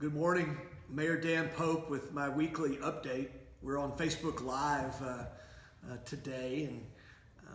Good morning, Mayor Dan Pope with my weekly update. We're on Facebook Live today, and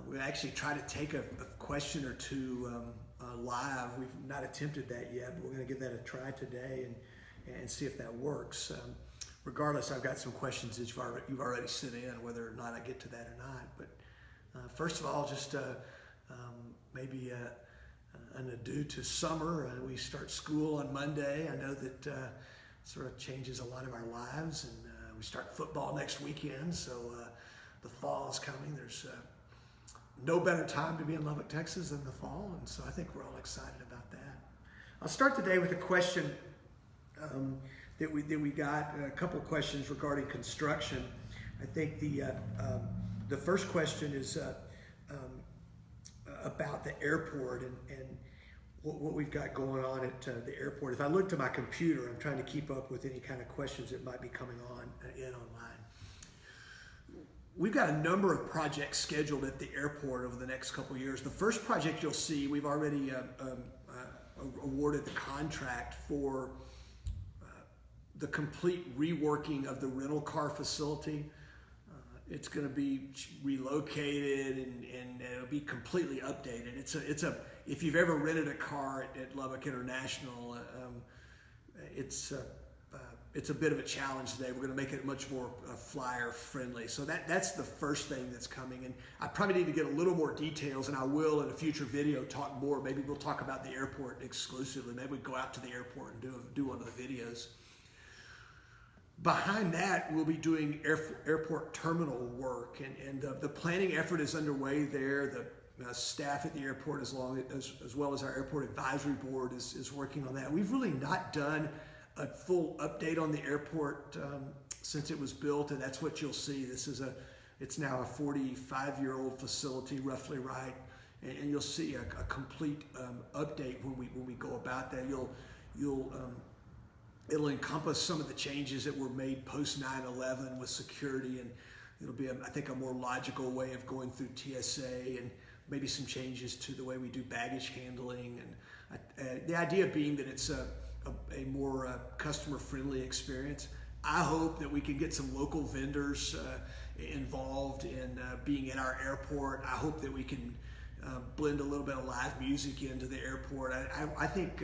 we actually try to take a question or two live. We've not attempted that yet, but we're going to give that a try today and see if that works. Regardless, I've got some questions that you've already sent in, whether or not I get to that or not. But first of all, just maybe an adieu to summer. We start school on Monday. I know that sort of changes a lot of our lives, and we start football next weekend, so the fall is coming. There's no better time to be in Lubbock, Texas than the fall, and so I think we're all excited about that. I'll start today with a question that we got, a couple of questions regarding construction. I think the first question is about the airport and what we've got going on at the airport. If I look to my computer, I'm trying to keep up with any kind of questions that might be coming in online. We've got a number of projects scheduled at the airport over the next couple of years. The first project you'll see, we've already awarded the contract for the complete reworking of the rental car facility. It's going to be relocated and it'll be completely updated. If you've ever rented a car at Lubbock International, it's a bit of a challenge today. We're going to make it much more flyer friendly. So that's the first thing that's coming. And I probably need to get a little more details, and I will in a future video talk more. Maybe we'll talk about the airport exclusively. Maybe we go out to the airport and do one of the videos. Behind that, we'll be doing airport terminal work, and the planning effort is underway there. The staff at the airport, as well as our airport advisory board, is working on that. We've really not done a full update on the airport since it was built, and that's what you'll see. It's now a 45-year-old facility, roughly, right? And you'll see a complete update when we go about that. It'll encompass some of the changes that were made post 9/11 with security, and it'll be, I think, a more logical way of going through TSA, and maybe some changes to the way we do baggage handling. And the idea being that it's a more customer-friendly experience. I hope that we can get some local vendors involved in being at our airport. I hope that we can blend a little bit of live music into the airport. I think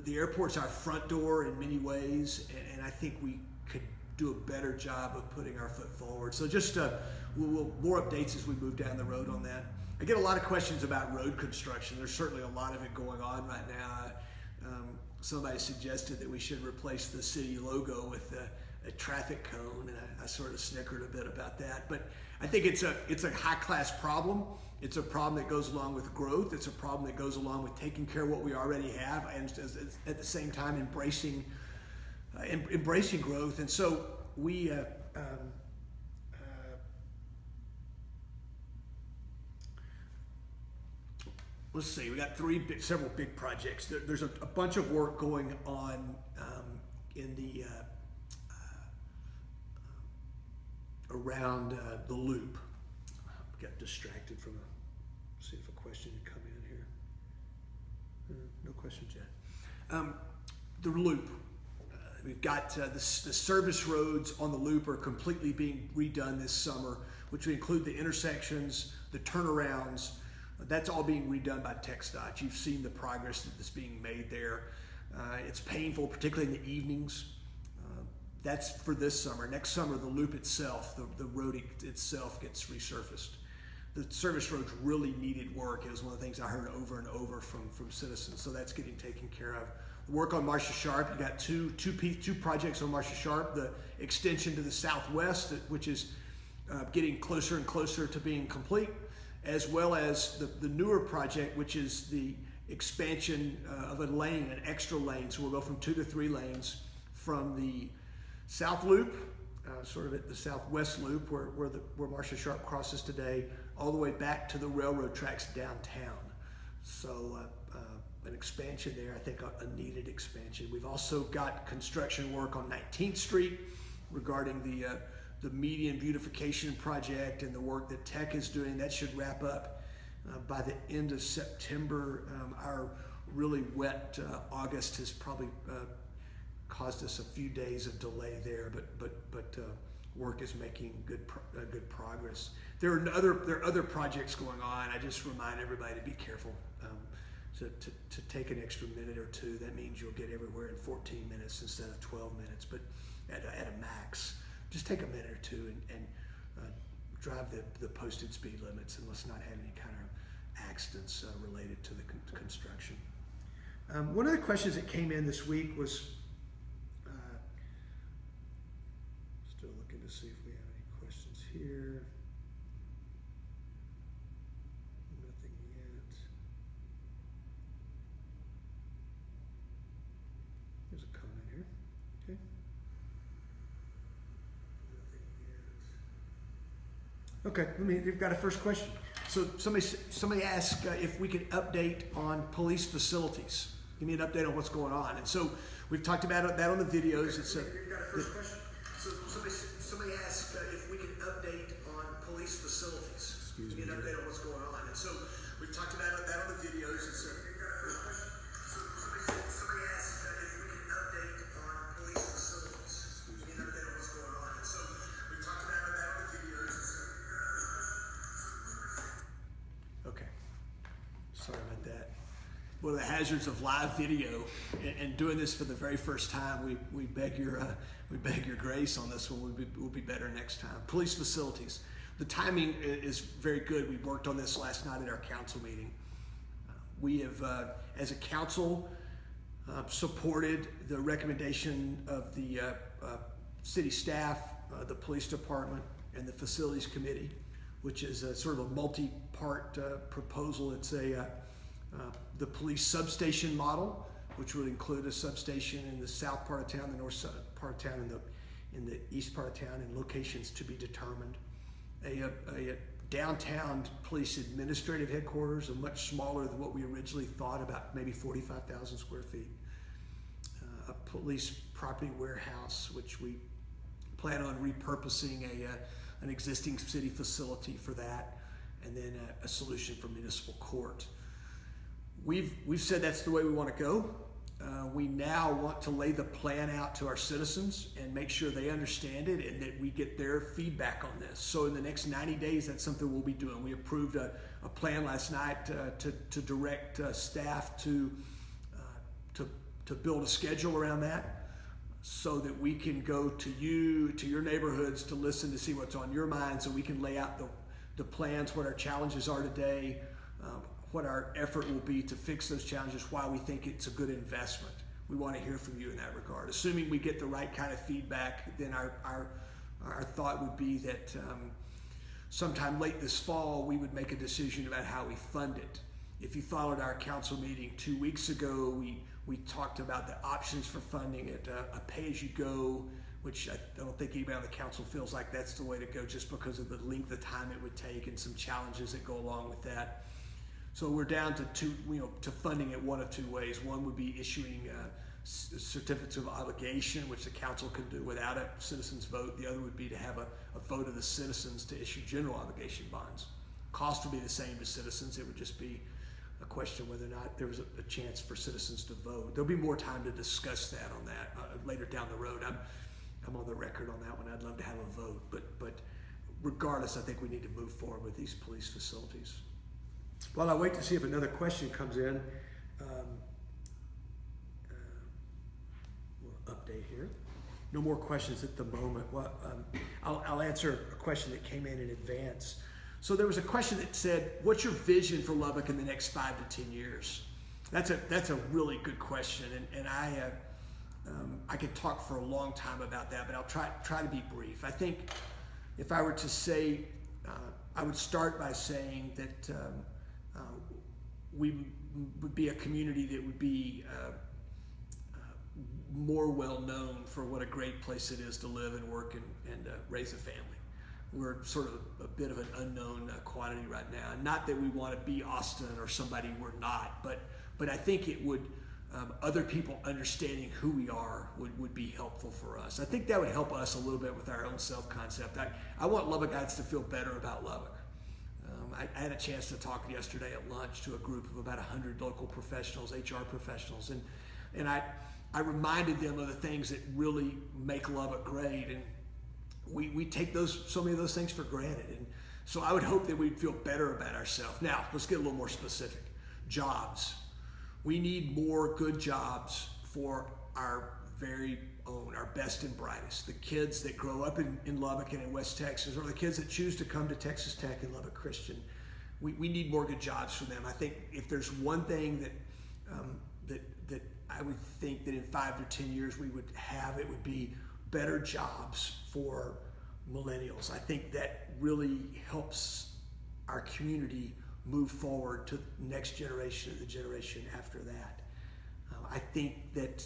the airport's our front door in many ways, and I think we could do a better job of putting our foot forward. So just more updates as we move down the road on that. I get a lot of questions about road construction. There's certainly a lot of it going on right now. Somebody suggested that we should replace the city logo with a traffic cone, and I sort of snickered a bit about that. But I think it's a high-class problem. It's a problem that goes along with growth. It's a problem that goes along with taking care of what we already have, and at the same time embracing growth. And so we let's see. We got several big projects. There's a bunch of work going on in the around the loop. Got distracted from see if a question had come in here. No questions yet. The loop. We've got the service roads on the loop are completely being redone this summer, which would include the intersections, the turnarounds. That's all being redone by TxDOT. You've seen the progress that's being made there. It's painful, particularly in the evenings. That's for this summer. Next summer, the loop itself, the road itself gets resurfaced. The service roads really needed work. It was one of the things I heard over and over from citizens, so that's getting taken care of. The work on Marcia Sharp, you got two projects on Marcia Sharp. The extension to the southwest, which is getting closer and closer to being complete, as well as the newer project, which is the expansion of a lane, an extra lane. So we'll go from 2 to 3 lanes from the South Loop, sort of at the southwest loop where Marcia Sharp crosses today, all the way back to the railroad tracks downtown. So an expansion there, I think a needed expansion. We've also got construction work on 19th Street regarding the median beautification project and the work that Tech is doing. That should wrap up by the end of September. Our really wet August has probably caused us a few days of delay there, but work is making good progress. There are other projects going on. I just remind everybody to be careful. To take an extra minute or two, that means you'll get everywhere in 14 minutes instead of 12 minutes, but at a max. Just take a minute or two and drive the posted speed limits, and let's not have any kind of accidents related to the construction. One of the questions that came in this week was, still looking to see if we have any questions here. Nothing yet. There's a comment here. Okay. Nothing yet. Okay, we've got a first question. So somebody asked if we could update on police facilities. Give me an update on what's going on. And so we've talked about that on the videos. We've got a first question. So somebody asked if we can update on police facilities. Give me an update on what's going on. And so we've talked about that on the videos. We've got a first question. So somebody asked if we can update on police facilities. Give me an update on what's going on. And so we've talked about that on the videos. Okay. Sorry about that. One of the hazards of live video and doing this for the very first time, we beg your grace on this one. We'll be better next time. Police facilities. The timing is very good. We worked on this last night at our council meeting. We have, as a council, supported the recommendation of the city staff, the police department, and the facilities committee, which is a sort of a multi-part proposal. It's the police substation model, which would include a substation in the south part of town, the north part of town, in the east part of town, and locations to be determined. A downtown police administrative headquarters, much smaller than what we originally thought, about maybe 45,000 square feet. A police property warehouse, which we plan on repurposing an existing city facility for that, and then a solution for municipal court. We've said that's the way we want to go. We now want to lay the plan out to our citizens and make sure they understand it and that we get their feedback on this. So in the next 90 days, that's something we'll be doing. We approved a plan last night to direct staff to build a schedule around that, so that we can go to your neighborhoods to listen to see what's on your mind, so we can lay out the plans, what our challenges are today, what our effort will be to fix those challenges, why we think it's a good investment. We want to hear from you in that regard. Assuming we get the right kind of feedback, then our thought would be that sometime late this fall, we would make a decision about how we fund it. If you followed our council meeting 2 weeks ago, we talked about the options for funding it, a pay-as-you-go, which I don't think anybody on the council feels like that's the way to go, just because of the length of time it would take and some challenges that go along with that. So we're down to funding it one of two ways. One would be issuing certificates of obligation, which the council can do without a citizen's vote. The other would be to have a vote of the citizens to issue general obligation bonds. Cost would be the same to citizens. It would just be a question whether or not there was a chance for citizens to vote. There'll be more time to discuss that on that later down the road. I'm on the record on that one. I'd love to have a vote, but regardless, I think we need to move forward with these police facilities. While I wait to see if another question comes in, we'll update here. No more questions at the moment. Well, I'll answer a question that came in advance. So there was a question that said, what's your vision for Lubbock in the next 5 to 10 years? That's a really good question, and I could talk for a long time about that, but I'll try to be brief. I think if I were to say, I would start by saying that we would be a community that would be more well known for what a great place it is to live and work and raise a family. We're sort of a bit of an unknown quantity right now. Not that we want to be Austin or somebody we're not, but I think it would, other people understanding who we are would be helpful for us. I think that would help us a little bit with our own self-concept. I want Lubbockites to feel better about Lubbock. I had a chance to talk yesterday at lunch to a group of about 100 local professionals, HR professionals, and I reminded them of the things that really make Lubbock great, and we take so many of those things for granted. And so I would hope that we'd feel better about ourselves. Now, let's get a little more specific. Jobs. We need more good jobs for our very own, our best and brightest. The kids that grow up in Lubbock and in West Texas, or the kids that choose to come to Texas Tech and Lubbock Christian. We need more good jobs for them. I think if there's one thing that I would think that in 5 to 10 years we would have, it would be better jobs for millennials. I think that really helps our community move forward to the next generation and the generation after that. I think that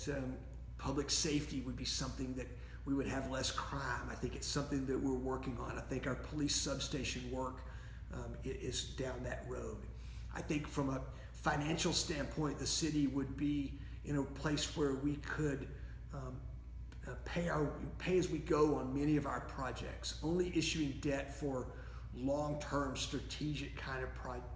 public safety would be something that we would have less crime. I think it's something that we're working on. I think our police substation work is down that road. I think from a financial standpoint, the city would be in a place where we could pay as we go on many of our projects, only issuing debt for long-term strategic kind of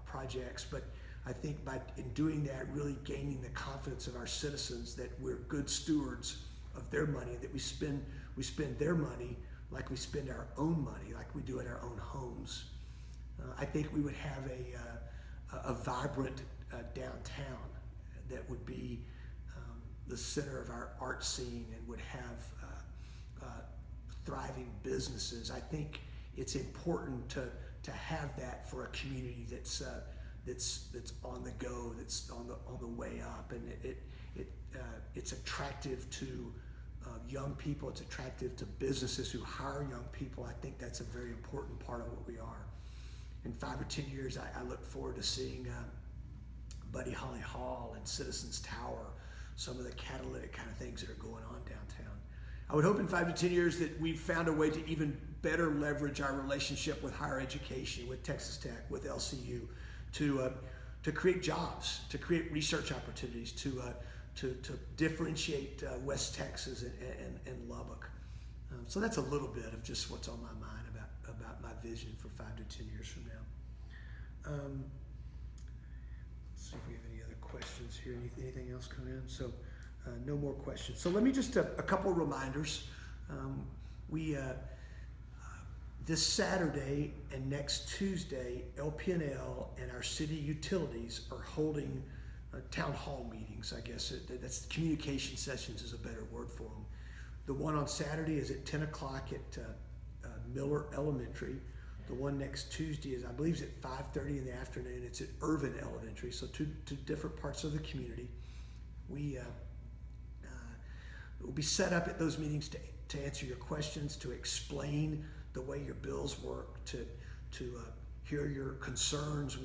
projects. But I think in doing that, really gaining the confidence of our citizens that we're good stewards of their money, that we spend their money like we spend our own money, like we do in our own homes. I think we would have a vibrant downtown that would be the center of our art scene and would have thriving businesses. I think it's important to have that for a community that's on the go, that's on the way up, and it's attractive to young people. It's attractive to businesses who hire young people. I think that's a very important part of what we are. In 5 or 10 years, I look forward to seeing Buddy Holly Hall and Citizens Tower, some of the catalytic kind of things that are going on downtown. I would hope in 5 to 10 years that we've found a way to even better leverage our relationship with higher education, with Texas Tech, with LCU, to create jobs, to create research opportunities, to differentiate West Texas and Lubbock. So that's a little bit of just what's on my mind about my vision for 5 to 10 years from now. Let's see if we have any other questions here. Anything else come in? So no more questions. So let me just a couple reminders. This Saturday and next Tuesday, LPNL and our city utilities are holding town hall meetings. I guess that's communication sessions is a better word for them. The one on Saturday is at 10 o'clock at Miller Elementary. The one next Tuesday is, I believe, is at 5:30 in the afternoon. It's at Irvin Elementary, so two different parts of the community. We will be set up at those meetings to answer your questions, to explain the way your bills work, to hear your concerns.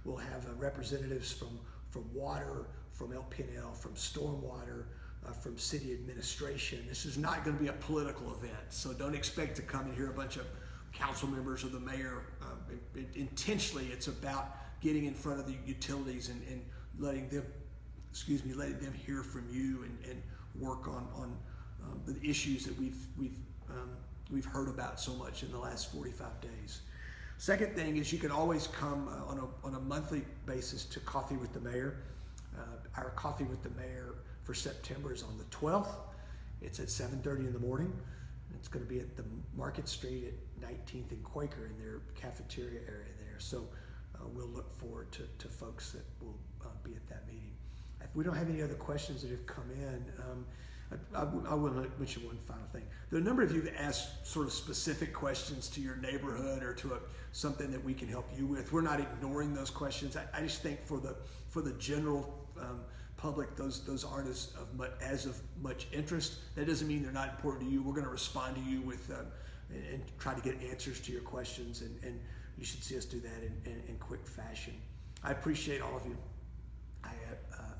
We'll have representatives from water, from LPNL, from stormwater, from city administration. This is not going to be a political event, so don't expect to come and hear a bunch of council members or the mayor. Intentionally, it's about getting in front of the utilities and letting them hear from you and work on the issues that we've heard about so much in the last 45 days. Second thing is you can always come on a monthly basis to Coffee with the Mayor. Our Coffee with the Mayor for September is on the 12th. It's at 7:30 in the morning. It's going to be at the Market Street at 19th and Quaker in their cafeteria area there. So we'll look forward to folks that will be at that meeting. If we don't have any other questions that have come in, I will mention one final thing. There are a number of you that asked sort of specific questions to your neighborhood or to something that we can help you with. We're not ignoring those questions. I just think for the general public, those aren't as of much interest. That doesn't mean they're not important to you. We're going to respond to you with and try to get answers to your questions, and you should see us do that in quick fashion. I appreciate all of you.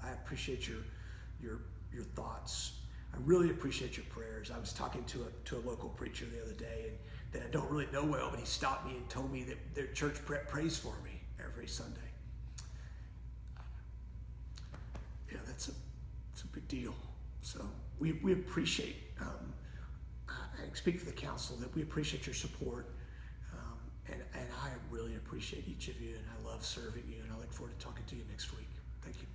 I appreciate your thoughts. I really appreciate your prayers. I was talking to a local preacher the other day and that I don't really know well, but he stopped me and told me that their church prays for me every Sunday. Yeah, it's a big deal. So we appreciate, I speak for the council, that we appreciate your support, and I really appreciate each of you, and I love serving you, and I look forward to talking to you next week. Thank you.